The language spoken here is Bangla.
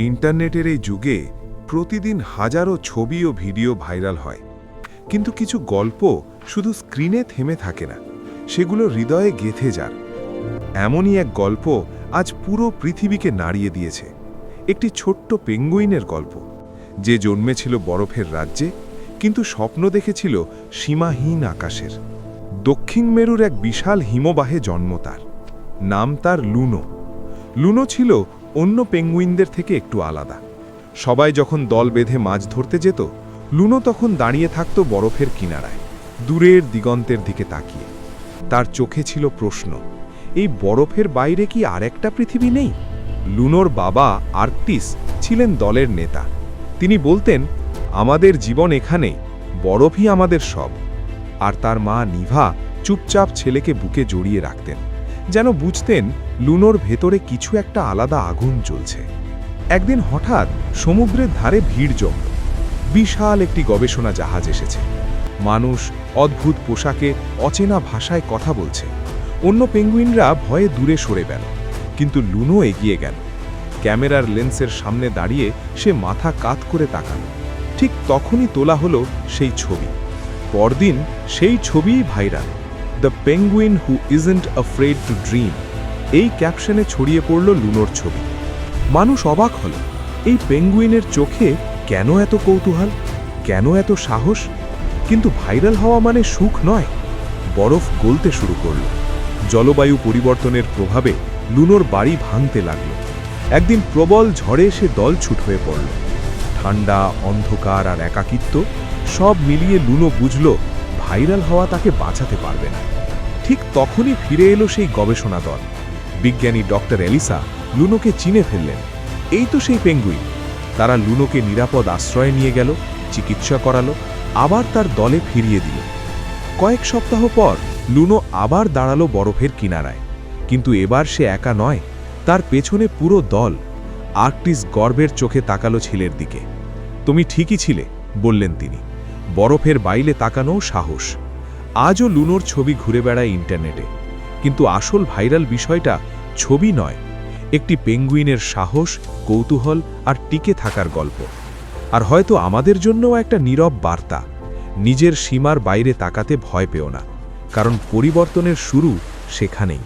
ইন্টারনেটের এই যুগে প্রতিদিন হাজারো ছবি ও ভিডিও ভাইরাল হয়, কিন্তু কিছু গল্প শুধু স্ক্রিনে থেমে থাকে না, সেগুলো হৃদয়ে গেঁথে যার। এমনই এক গল্প আজ পুরো পৃথিবীকে নাড়িয়ে দিয়েছে। একটি ছোট্ট পেঙ্গুইনের গল্প, যে জন্মেছিল বরফের রাজ্যে, কিন্তু স্বপ্ন দেখেছিল সীমাহীন আকাশের। দক্ষিণ মেরুর এক বিশাল হিমবাহে জন্ম তার। নাম তার লুনো। লুনো ছিল অন্য পেঙ্গুইনদের থেকে একটু আলাদা। সবাই যখন দল বেঁধে মাছ ধরতে যেত, লুনো তখন দাঁড়িয়ে থাকত বরফের কিনারায়, দূরের দিগন্তের দিকে তাকিয়ে। তার চোখে ছিল প্রশ্ন, এই বরফের বাইরে কি আর একটা পৃথিবী নেই? লুনোর বাবা আর্কটিস ছিলেন দলের নেতা। তিনি বলতেন, আমাদের জীবন এখানে, বরফই আমাদের সব। আর তার মা নিভা চুপচাপ ছেলেকে বুকে জড়িয়ে রাখতেন, যেন বুঝতেন লুনোর ভেতরে কিছু একটা আলাদা আগুন জ্বলছে। একদিন হঠাৎ সমুদ্রের ধারে ভিড় জমল। বিশাল একটি গবেষণা জাহাজ এসেছে। মানুষ অদ্ভুত পোশাকে অচেনা ভাষায় কথা বলছে। অন্য পেঙ্গুইনরা ভয়ে দূরে সরে গেল, কিন্তু লুনো এগিয়ে গেল। ক্যামেরার লেন্সের সামনে দাঁড়িয়ে সে মাথা কাত করে তাকাল। ঠিক তখনই তোলা হলো সেই ছবি। পরদিন সেই ছবিই viral, the penguin who isn't afraid to dream. এই ক্যাপশনে ছড়িয়ে পড়ল লুনোর ছবি। মানুষ অবাক হল, এই পেঙ্গুইনের চোখে কেন এত কৌতূহল, কেন এত সাহস? কিন্তু ভাইরাল হওয়া মানে সুখ নয়। বরফ গলতে শুরু করল। জলবায়ু পরিবর্তনের প্রভাবে লুনোর বাড়ি ভাঙতে লাগল। একদিন প্রবল ঝড়ে সে দল ছুট হয়ে পড়ল। ঠান্ডা, অন্ধকার আর একাকিত্ব সব মিলিয়ে লুনো বুঝল ভাইরাল হওয়া তাকে বাঁচাতে পারবে না। ঠিক তখনই ফিরে এলো সেই গবেষণা দল। বিজ্ঞানী ডক্টর এলিসা লুনোকে চিনে ফেললেন। এই তো সেই পেঙ্গুইন। তারা লুনোকে নিরাপদ আশ্রয়ে নিয়ে গেল, চিকিৎসা করালো, আবার তার দলে ফিরিয়ে দিল। কয়েক সপ্তাহ পর লুনো আবার দাঁড়ালো বরফের কিনারায়। কিন্তু এবার সে একা নয়, তার পেছনে পুরো দল। আর্কটিস গর্বের চোখে তাকালো ছেলের দিকে। তুমি ঠিকই ছিলে, বললেন তিনি। বরফের বাইরে তাকানোও সাহস। আজও লুনোর ছবি ঘুরে বেড়ায় ইন্টারনেটে। কিন্তু আসল ভাইরাল বিষয়টা ছবি নয়, একটি পেঙ্গুইনের সাহস, কৌতূহল আর টিকে থাকার গল্প। আর হয়তো আমাদের জন্যও একটা নীরব বার্তা, নিজের সীমার বাইরে তাকাতে ভয় পেও না, কারণ পরিবর্তনের শুরু সেখানেই।